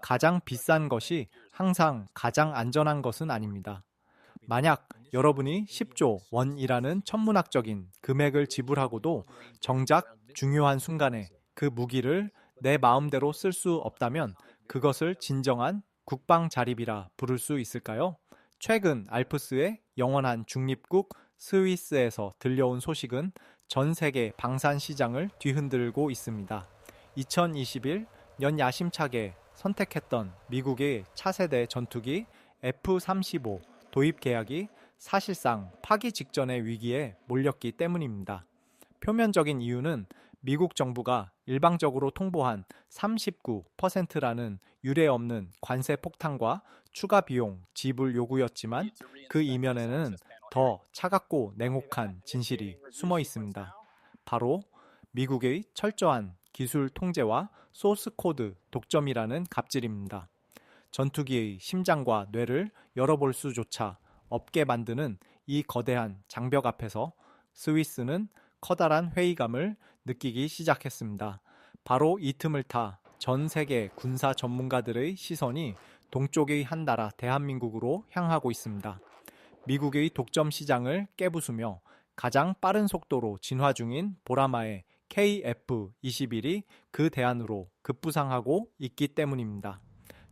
가장 비싼 것이 항상 가장 안전한 것은 아닙니다. 만약 여러분이 10조 원이라는 천문학적인 금액을 지불하고도 정작 중요한 순간에 그 무기를 내 마음대로 쓸 수 없다면 그것을 진정한 국방 자립이라 부를 수 있을까요? 최근 알프스의 영원한 중립국 스위스에서 들려온 소식은 전 세계 방산 시장을 뒤흔들고 있습니다. 2021 년 야심차게 선택했던 미국의 차세대 전투기 F-35 도입 계약이 사실상 파기 직전의 위기에 몰렸기 때문입니다. 표면적인 이유는 미국 정부가 일방적으로 통보한 39%라는 유례없는 관세 폭탄과 추가 비용 지불 요구였지만 그 이면에는 더 차갑고 냉혹한 진실이 숨어 있습니다. 바로 미국의 철저한 기술 통제와 소스 코드 독점이라는 갑질입니다. 전투기의 심장과 뇌를 열어볼 수조차 없게 만드는 이 거대한 장벽 앞에서 스위스는 커다란 회의감을 느끼기 시작했습니다. 바로 이 틈을 타 전 세계 군사 전문가들의 시선이 동쪽의 한 나라 대한민국으로 향하고 있습니다. 미국의 독점 시장을 깨부수며 가장 빠른 속도로 진화 중인 보라마의 KF-21이 그 대안으로 급부상하고 있기 때문입니다.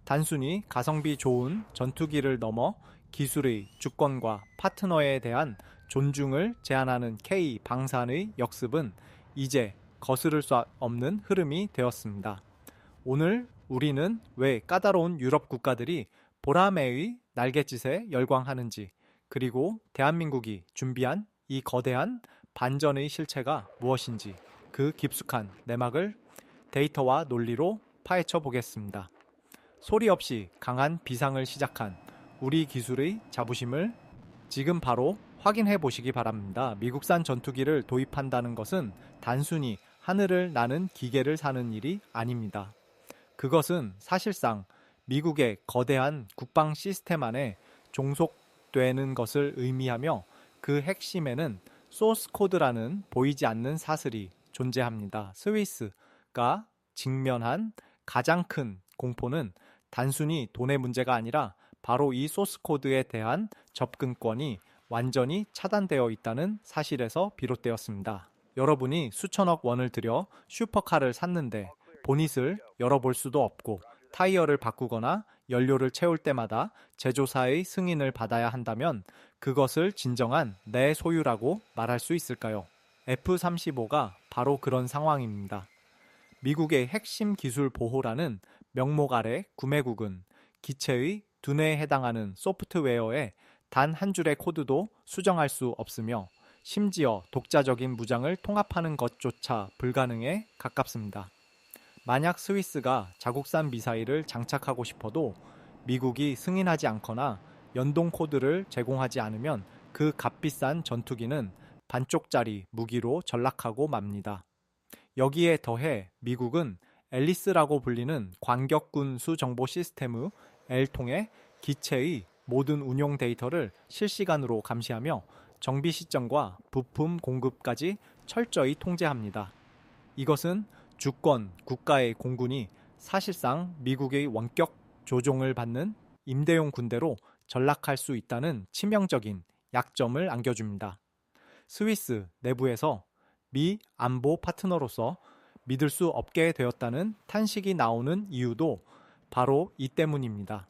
단순히 가성비 좋은 전투기를 넘어 기술의 주권과 파트너에 대한 존중을 제한하는 K 방산의 역습은 이제 거스를 수 없는 흐름이 되었습니다. 오늘 우리는 왜 까다로운 유럽 국가들이 보라매의 날갯짓에 열광하는지, 그리고 대한민국이 준비한 이 거대한 반전의 실체가 무엇인지 그 깊숙한 내막을 데이터와 논리로 파헤쳐 보겠습니다. 소리 없이 강한 비상을 시작한 우리 기술의 자부심을 지금 바로 확인해 보시기 바랍니다. 미국산 전투기를 도입한다는 것은 단순히 하늘을 나는 기계를 사는 일이 아닙니다. 그것은 사실상 미국의 거대한 국방 시스템 안에 종속되는 것을 의미하며 그 핵심에는 소스 코드라는 보이지 않는 사슬이 존재합니다. 스위스가 직면한 가장 큰 공포는 단순히 돈의 문제가 아니라 바로 이 소스 코드에 대한 접근권이 완전히 차단되어 있다는 사실에서 비롯되었습니다. 여러분이 수천억 원을 들여 슈퍼카를 샀는데 보닛을 열어볼 수도 없고 타이어를 바꾸거나 연료를 채울 때마다 제조사의 승인을 받아야 한다면 그것을 진정한 내 소유라고 말할 수 있을까요? F-35가 바로 그런 상황입니다. 미국의 핵심 기술 보호라는 명목 아래 구매국은 기체의 두뇌에 해당하는 소프트웨어에 단 한 줄의 코드도 수정할 수 없으며 심지어 독자적인 무장을 통합하는 것조차 불가능에 가깝습니다. 만약 스위스가 자국산 미사일을 장착하고 싶어도 미국이 승인하지 않거나 연동 코드를 제공하지 않으면 그 값비싼 전투기는 반쪽짜리 무기로 전락하고 맙니다. 여기에 더해 미국은 앨리스라고 불리는 광격군수 정보 시스템의 L통에 기체의 모든 운용 데이터를 실시간으로 감시하며 정비 시점과 부품 공급까지 철저히 통제합니다. 이것은 주권 국가의 공군이 사실상 미국의 원격 조종을 받는 임대용 군대로 전락할 수 있다는 치명적인 약점을 안겨줍니다. 스위스 내부에서 미 안보 파트너로서 믿을 수 없게 되었다는 탄식이 나오는 이유도 바로 이 때문입니다.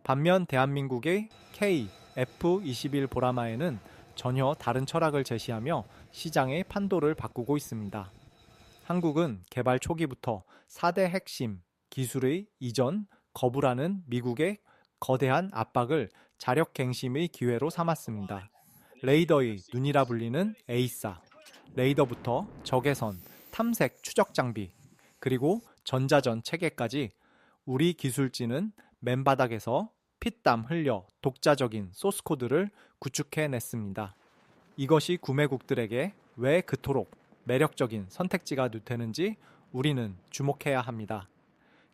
반면 대한민국의 KF-21 보라마에는 전혀 다른 철학을 제시하며 시장의 판도를 바꾸고 있습니다. 한국은 개발 초기부터 4대 핵심 기술의 이전 거부라는 미국의 거대한 압박을 자력갱심의 기회로 삼았습니다. 레이더의 눈이라 불리는 에이사, 레이더부터 적외선, 탐색 추적 장비, 그리고 전자전 체계까지 우리 기술진은 맨바닥에서 피땀 흘려 독자적인 소스코드를 구축해냈습니다. 이것이 구매국들에게 왜 그토록 매력적인 선택지가 되는지 우리는 주목해야 합니다.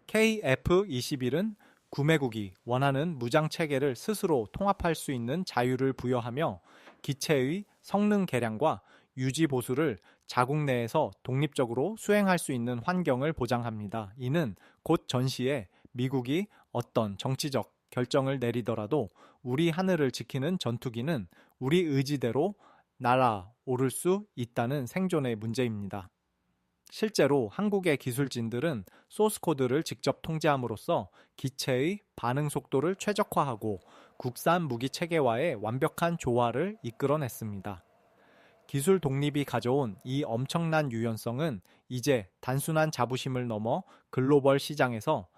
KF-21은 구매국이 원하는 무장체계를 스스로 통합할 수 있는 자유를 부여하며 기체의 성능 개량과 유지 보수를 자국 내에서 독립적으로 수행할 수 있는 환경을 보장합니다. 이는 곧 전시에 미국이 어떤 정치적 결정을 내리더라도 우리 하늘을 지키는 전투기는 우리 의지대로 날아오를 수 있다는 생존의 문제입니다. 실제로 한국의 기술진들은 소스코드를 직접 통제함으로써 기체의 반응 속도를 최적화하고 국산 무기 체계와의 완벽한 조화를 이끌어냈습니다. 기술 독립이 가져온 이 엄청난 유연성은 이제 단순한 자부심을 넘어 글로벌 시장에서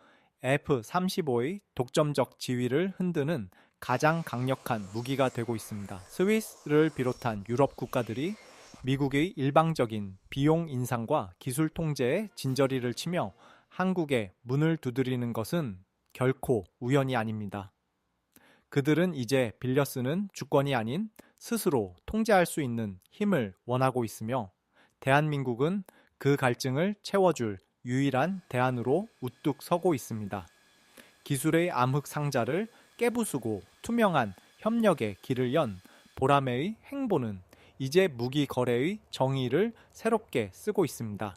F-35의 독점적 지위를 흔드는 가장 강력한 무기가 되고 있습니다. 스위스를 비롯한 유럽 국가들이 미국의 일방적인 비용 인상과 기술 통제에 진저리를 치며 한국에 문을 두드리는 것은 결코 우연이 아닙니다. 그들은 이제 빌려 쓰는 주권이 아닌 스스로 통제할 수 있는 힘을 원하고 있으며 대한민국은 그 갈증을 채워줄 유일한 대안으로 우뚝 서고 있습니다. 기술의 암흑 상자를 깨부수고 투명한 협력의 길을 연 보라매의 행보는 이제 무기 거래의 정의를 새롭게 쓰고 있습니다.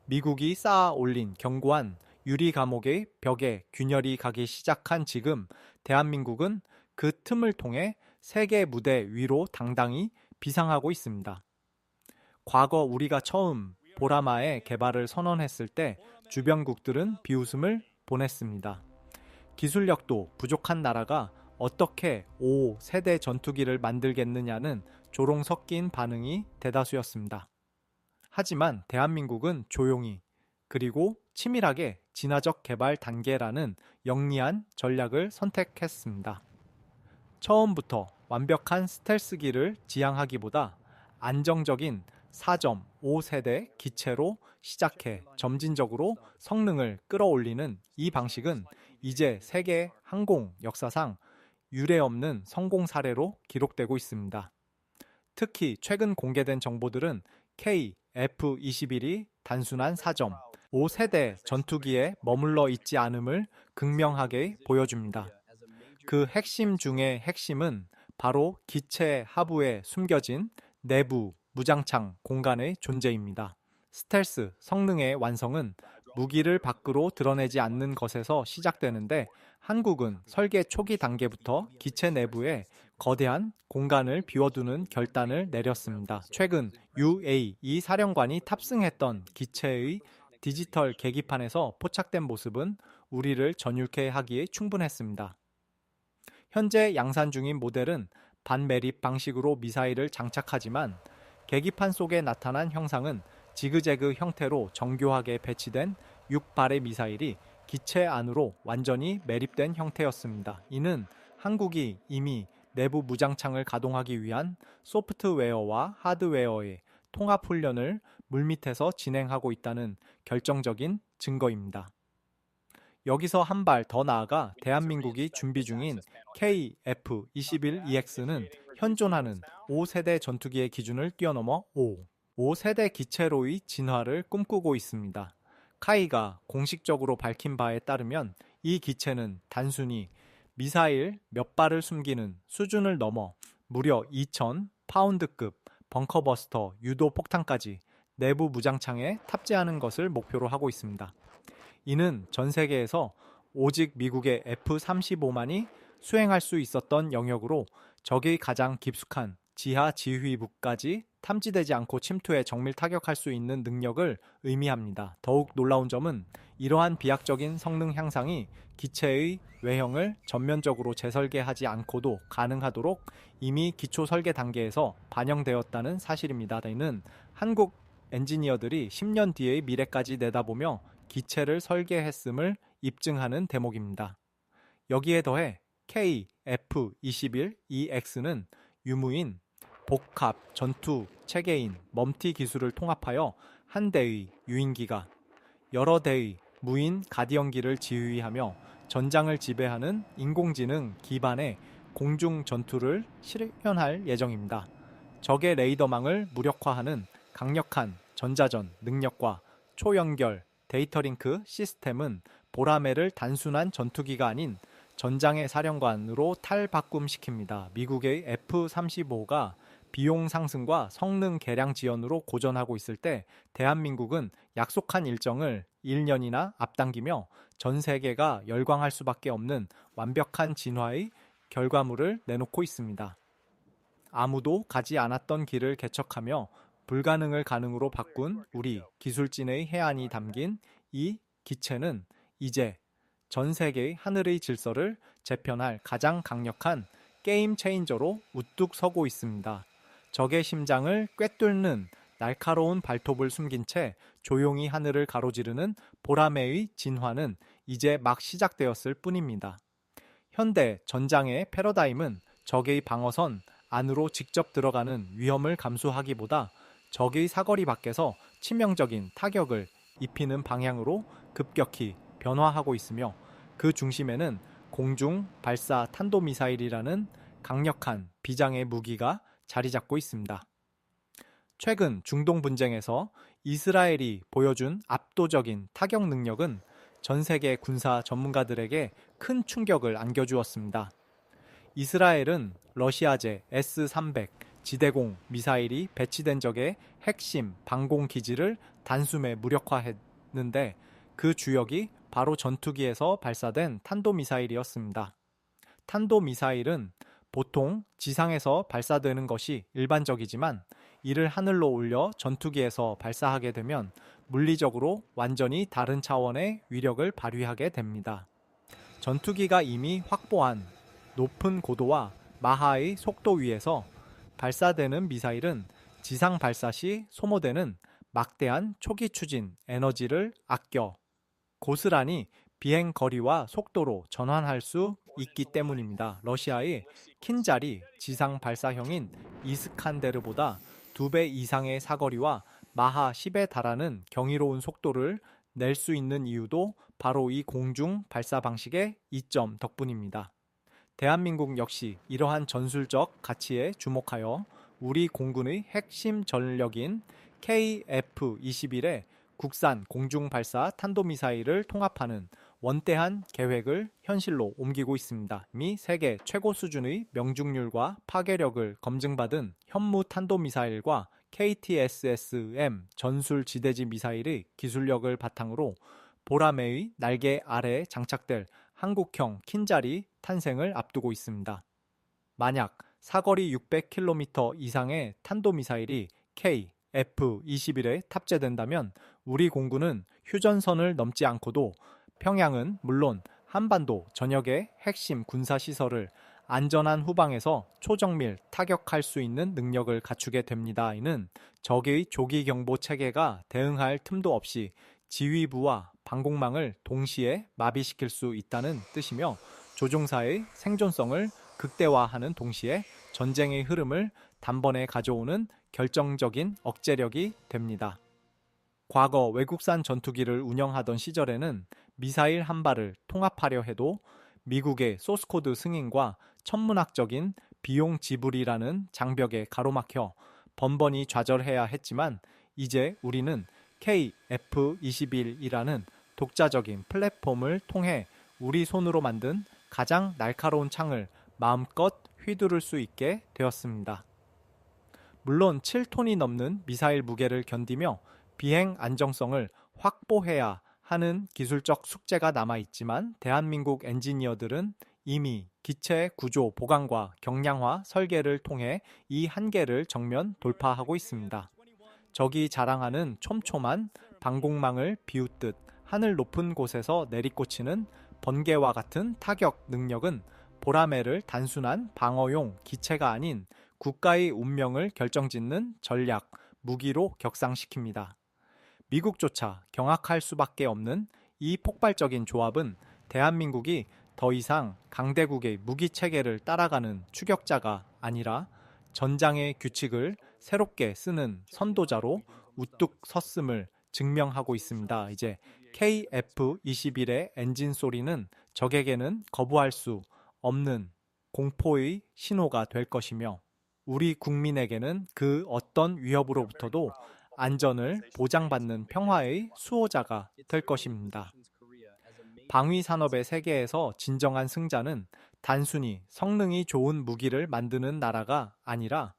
미국이 쌓아 올린 견고한 유리 감옥의 벽에 균열이 가기 시작한 지금 대한민국은 그 틈을 통해 세계 무대 위로 당당히 비상하고 있습니다. 과거 우리가 처음 보라마의 개발을 선언했을 때 주변국들은 비웃음을 보냈습니다. 기술력도 부족한 나라가 어떻게 5세대 전투기를 만들겠느냐는 조롱 섞인 반응이 대다수였습니다. 하지만 대한민국은 조용히 그리고 치밀하게 진화적 개발 단계라는 영리한 전략을 선택했습니다. 처음부터 완벽한 스텔스기를 지향하기보다 안정적인 4.5세대 기체로 시작해 점진적으로 성능을 끌어올리는 이 방식은 이제 세계 항공 역사상 유례없는 성공 사례로 기록되고 있습니다. 특히 최근 공개된 정보들은 KF-21이 단순한 4.5세대 전투기에 머물러 있지 않음을 극명하게 보여줍니다. 그 핵심 중의 핵심은 바로 기체 하부에 숨겨진 내부 무장창 공간의 존재입니다. 스텔스 성능의 완성은 무기를 밖으로 드러내지 않는 것에서 시작되는데 한국은 설계 초기 단계부터 기체 내부에 거대한 공간을 비워두는 결단을 내렸습니다. 최근 UAE 사령관이 탑승했던 기체의 디지털 계기판에서 포착된 모습은 우리를 전율케 하기에 충분했습니다. 현재 양산 중인 모델은 반매립 방식으로 미사일을 장착하지만 계기판 속에 나타난 형상은 지그재그 형태로 정교하게 배치된 6발의 미사일이 기체 안으로 완전히 매립된 형태였습니다. 이는 한국이 이미 내부 무장창을 가동하기 위한 소프트웨어와 하드웨어의 통합 훈련을 물밑에서 진행하고 있다는 결정적인 증거입니다. 여기서 한 발 더 나아가 대한민국이 준비 중인 KF-21EX는 현존하는 5세대 전투기의 기준을 뛰어넘어 5세대 기체로의 진화를 꿈꾸고 있습니다. 카이가 공식적으로 밝힌 바에 따르면 이 기체는 단순히 미사일 몇 발을 숨기는 수준을 넘어 무려 2,000파운드급 벙커버스터 유도 폭탄까지 내부 무장창에 탑재하는 것을 목표로 하고 있습니다. 이는 전 세계에서 오직 미국의 F-35만이 수행할 수 있었던 영역으로 적의 가장 깊숙한 지하 지휘부까지 탐지되지 않고 침투해 정밀 타격할 수 있는 능력을 의미합니다. 더욱 놀라운 점은 이러한 비약적인 성능 향상이 기체의 외형을 전면적으로 재설계하지 않고도 가능하도록 이미 기초 설계 단계에서 반영되었다는 사실입니다. 이는 한국 엔지니어들이 10년 뒤의 미래까지 내다보며 기체를 설계했음을 입증하는 대목입니다. 여기에 더해 KF-21EX는 유무인 복합 전투 체계인 멈티 기술을 통합하여 한 대의 유인기가 여러 대의 무인 가디언기를 지휘하며 전장을 지배하는 인공지능 기반의 공중 전투를 실현할 예정입니다. 적의 레이더망을 무력화하는 강력한 전자전 능력과 초연결 데이터 링크 시스템은 보라매를 단순한 전투기가 아닌 전장의 사령관으로 탈바꿈시킵니다. 미국의 F-35가 비용 상승과 성능 개량 지연으로 고전하고 있을 때 대한민국은 약속한 일정을 1년이나 앞당기며 전 세계가 열광할 수밖에 없는 완벽한 진화의 결과물을 내놓고 있습니다. 아무도 가지 않았던 길을 개척하며 불가능을 가능으로 바꾼 우리 기술진의 해안이 담긴 이 기체는 이제 전 세계의 하늘의 질서를 재편할 가장 강력한 게임 체인저로 우뚝 서고 있습니다. 적의 심장을 꿰뚫는 날카로운 발톱을 숨긴 채 조용히 하늘을 가로지르는 보라매의 진화는 이제 막 시작되었을 뿐입니다. 현대 전장의 패러다임은 적의 방어선 안으로 직접 들어가는 위험을 감수하기보다 적의 사거리 밖에서 치명적인 타격을 입히는 방향으로 급격히 변화하고 있으며 그 중심에는 공중 발사 탄도미사일이라는 강력한 비장의 무기가 자리 잡고 있습니다. 최근 중동 분쟁에서 이스라엘이 보여준 압도적인 타격 능력은 전 세계 군사 전문가들에게 큰 충격을 안겨주었습니다. 이스라엘은 러시아제 S-300 지대공 미사일이 배치된 적의 핵심 방공 기지를 단숨에 무력화했는데 그 주역이 바로 전투기에서 발사된 탄도미사일이었습니다. 탄도미사일은 보통 지상에서 발사되는 것이 일반적이지만 이를 하늘로 올려 전투기에서 발사하게 되면 물리적으로 완전히 다른 차원의 위력을 발휘하게 됩니다. 전투기가 이미 확보한 높은 고도와 마하의 속도 위에서 발사되는 미사일은 지상 발사 시 소모되는 막대한 초기 추진 에너지를 아껴 고스란히 비행 거리와 속도로 전환할 수 있기 때문입니다. 러시아의 킨자리 지상 발사형인 이스칸데르보다 2배 이상의 사거리와 마하 10에 달하는 경이로운 속도를 낼 수 있는 이유도 바로 이 공중 발사 방식의 이점 덕분입니다. 대한민국 역시 이러한 전술적 가치에 주목하여 우리 공군의 핵심 전력인 KF-21의 국산 공중발사 탄도미사일을 통합하는 원대한 계획을 현실로 옮기고 있습니다. 이미 세계 최고 수준의 명중률과 파괴력을 검증받은 현무 탄도미사일과 KTSSM 전술 지대지 미사일의 기술력을 바탕으로 보라매의 날개 아래에 장착될 한국형 킨자리 탄생을 앞두고 있습니다. 만약 사거리 600km 이상의 탄도미사일이 KF-21에 탑재된다면 우리 공군은 휴전선을 넘지 않고도 평양은 물론 한반도 전역의 핵심 군사시설을 안전한 후방에서 초정밀 타격할 수 있는 능력을 갖추게 됩니다. 이는 적의 조기경보 체계가 대응할 틈도 없이 지휘부와 방공망을 동시에 마비시킬 수 있다는 뜻이며 조종사의 생존성을 극대화하는 동시에 전쟁의 흐름을 단번에 가져오는 결정적인 억제력이 됩니다. 과거 외국산 전투기를 운영하던 시절에는 미사일 한 발을 통합하려 해도 미국의 소스코드 승인과 천문학적인 비용 지불이라는 장벽에 가로막혀 번번이 좌절해야 했지만 이제 우리는 KF-21이라는 독자적인 플랫폼을 통해 우리 손으로 만든 가장 날카로운 창을 마음껏 휘두를 수 있게 되었습니다. 물론 7톤이 넘는 미사일 무게를 견디며 비행 안정성을 확보해야 하는 기술적 숙제가 남아있지만 대한민국 엔지니어들은 이미 기체 구조 보강과 경량화 설계를 통해 이 한계를 정면 돌파하고 있습니다. 적이 자랑하는 촘촘한 방공망을 비웃듯 하늘 높은 곳에서 내리꽂히는 번개와 같은 타격 능력은 보라매를 단순한 방어용 기체가 아닌 국가의 운명을 결정짓는 전략, 무기로 격상시킵니다. 미국조차 경악할 수밖에 없는 이 폭발적인 조합은 대한민국이 더 이상 강대국의 무기체계를 따라가는 추격자가 아니라 전장의 규칙을 새롭게 쓰는 선도자로 우뚝 섰음을 증명하고 있습니다. 이제 KF-21의 엔진 소리는 적에게는 거부할 수 없는 공포의 신호가 될 것이며 우리 국민에게는 그 어떤 위협으로부터도 안전을 보장받는 평화의 수호자가 될 것입니다. 방위 산업의 세계에서 진정한 승자는 단순히 성능이 좋은 무기를 만드는 나라가 아니라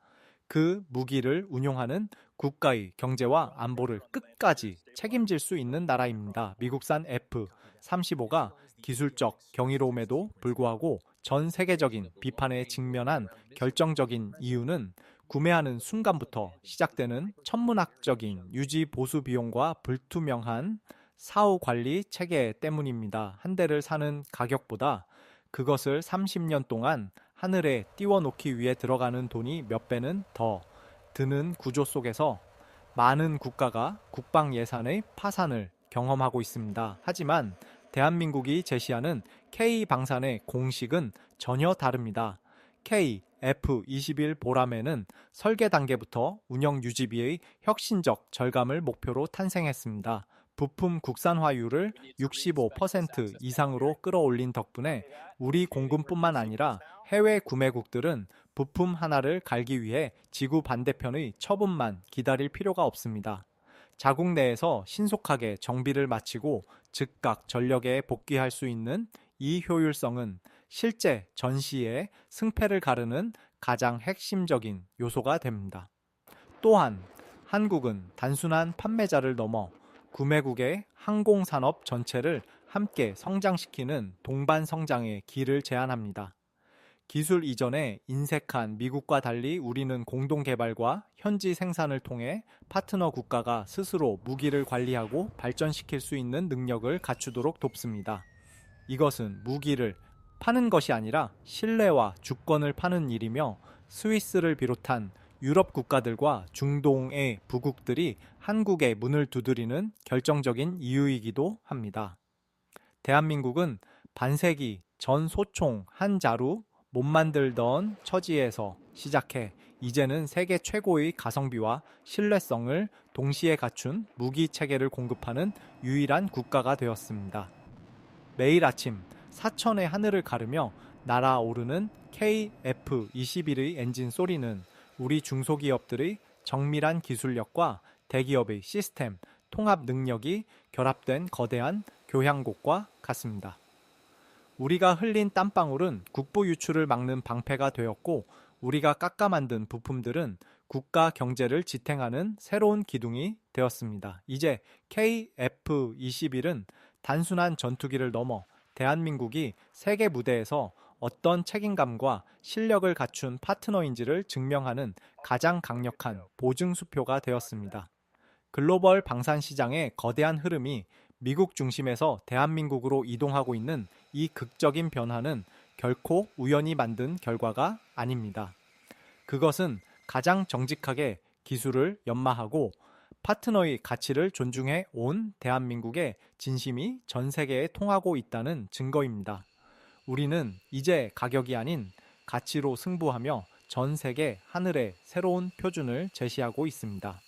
그 무기를 운용하는 국가의 경제와 안보를 끝까지 책임질 수 있는 나라입니다. 미국산 F-35가 기술적 경이로움에도 불구하고 전 세계적인 비판에 직면한 결정적인 이유는 구매하는 순간부터 시작되는 천문학적인 유지 보수 비용과 불투명한 사후 관리 체계 때문입니다. 한 대를 사는 가격보다 그것을 30년 동안 하늘에 띄워놓기 위해 들어가는 돈이 몇 배는 더 드는 구조 속에서 많은 국가가 국방 예산의 파산을 경험하고 있습니다. 하지만 대한민국이 제시하는 K-방산의 공식은 전혀 다릅니다. KF-21 보라매는 설계 단계부터 운영 유지비의 혁신적 절감을 목표로 탄생했습니다. 부품 국산화율을 65% 이상으로 끌어올린 덕분에 우리 공군뿐만 아니라 해외 구매국들은 부품 하나를 갈기 위해 지구 반대편의 처분만 기다릴 필요가 없습니다. 자국 내에서 신속하게 정비를 마치고 즉각 전력에 복귀할 수 있는 이 효율성은 실제 전시의 승패를 가르는 가장 핵심적인 요소가 됩니다. 또한 한국은 단순한 판매자를 넘어 구매국의 항공산업 전체를 함께 성장시키는 동반 성장의 길을 제안합니다. 기술 이전에 인색한 미국과 달리 우리는 공동 개발과 현지 생산을 통해 파트너 국가가 스스로 무기를 관리하고 발전시킬 수 있는 능력을 갖추도록 돕습니다. 이것은 무기를 파는 것이 아니라 신뢰와 주권을 파는 일이며 스위스를 비롯한 유럽 국가들과 중동의 부국들이 한국의 문을 두드리는 결정적인 이유이기도 합니다. 대한민국은 반세기 전 소총 한 자루 못 만들던 처지에서 시작해 이제는 세계 최고의 가성비와 신뢰성을 동시에 갖춘 무기 체계를 공급하는 유일한 국가가 되었습니다. 매일 아침 사천의 하늘을 가르며 날아오르는 KF-21의 엔진 소리는 우리 중소기업들의 정밀한 기술력과 대기업의 시스템, 통합 능력이 결합된 거대한 교향곡과 같습니다. 우리가 흘린 땀방울은 국부 유출을 막는 방패가 되었고 우리가 깎아 만든 부품들은 국가 경제를 지탱하는 새로운 기둥이 되었습니다. 이제 KF-21은 단순한 전투기를 넘어 대한민국이 세계 무대에서 어떤 책임감과 실력을 갖춘 파트너인지를 증명하는 가장 강력한 보증수표가 되었습니다. 글로벌 방산 시장의 거대한 흐름이 미국 중심에서 대한민국으로 이동하고 있는 이 극적인 변화는 결코 우연히 만든 결과가 아닙니다. 그것은 가장 정직하게 기술을 연마하고 파트너의 가치를 존중해 온 대한민국의 진심이 전 세계에 통하고 있다는 증거입니다. 우리는 이제 가격이 아닌 가치로 승부하며 전 세계 하늘에 새로운 표준을 제시하고 있습니다.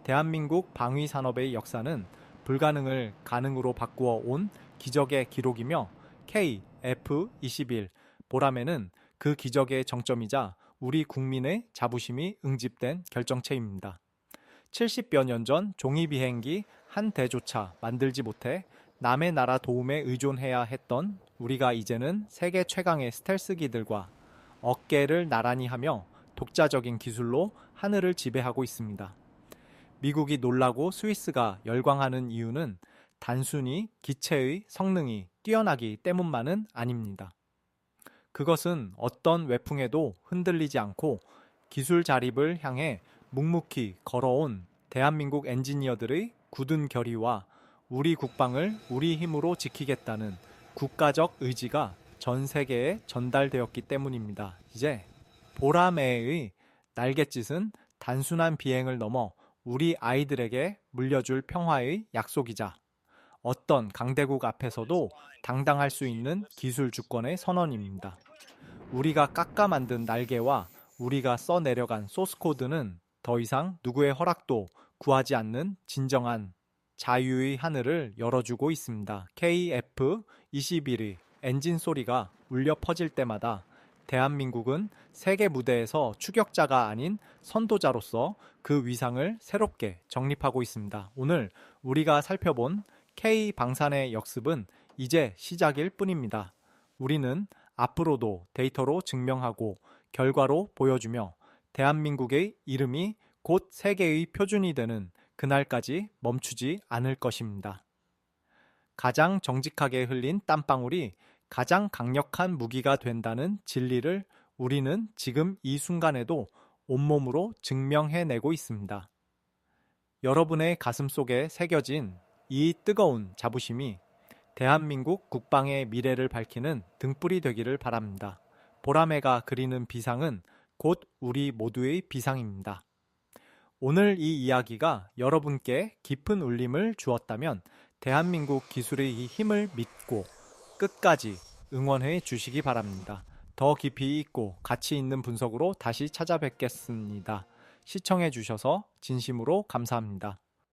대한민국 방위 산업의 역사는 불가능을 가능으로 바꾸어 온 기적의 기록이며 KF-21 보라매는 그 기적의 정점이자 우리 국민의 자부심이 응집된 결정체입니다. 70여 년 전 종이 비행기 한 대조차 만들지 못해 남의 나라 도움에 의존해야 했던 우리가 이제는 세계 최강의 스텔스기들과 어깨를 나란히 하며 독자적인 기술로 하늘을 지배하고 있습니다. 미국이 놀라고 스위스가 열광하는 이유는 단순히 기체의 성능이 뛰어나기 때문만은 아닙니다. 그것은 어떤 외풍에도 흔들리지 않고 기술 자립을 향해 묵묵히 걸어온 대한민국 엔지니어들의 굳은 결의와 우리 국방을 우리 힘으로 지키겠다는 국가적 의지가 전 세계에 전달되었기 때문입니다. 이제 보라매의 날갯짓은 단순한 비행을 넘어 우리 아이들에게 물려줄 평화의 약속이자 어떤 강대국 앞에서도 당당할 수 있는 기술 주권의 선언입니다. 우리가 깎아 만든 날개와 우리가 써내려간 소스코드는 더 이상 누구의 허락도 구하지 않는 진정한 자유의 하늘을 열어주고 있습니다. KF-21의 엔진 소리가 울려 퍼질 때마다 대한민국은 세계 무대에서 추격자가 아닌 선도자로서 그 위상을 새롭게 정립하고 있습니다. 오늘 우리가 살펴본 K-방산의 역습은 이제 시작일 뿐입니다. 우리는 앞으로도 데이터로 증명하고 결과로 보여주며 대한민국의 이름이 곧 세계의 표준이 되는 그날까지 멈추지 않을 것입니다. 가장 정직하게 흘린 땀방울이 가장 강력한 무기가 된다는 진리를 우리는 지금 이 순간에도 온몸으로 증명해내고 있습니다. 여러분의 가슴 속에 새겨진 이 뜨거운 자부심이 대한민국 국방의 미래를 밝히는 등불이 되기를 바랍니다. 보라매가 그리는 비상은 곧 우리 모두의 비상입니다. 오늘 이 이야기가 여러분께 깊은 울림을 주었다면 대한민국 기술의 이 힘을 믿고 끝까지 응원해 주시기 바랍니다. 더 깊이 있고 가치 있는 분석으로 다시 찾아뵙겠습니다. 시청해 주셔서 진심으로 감사합니다.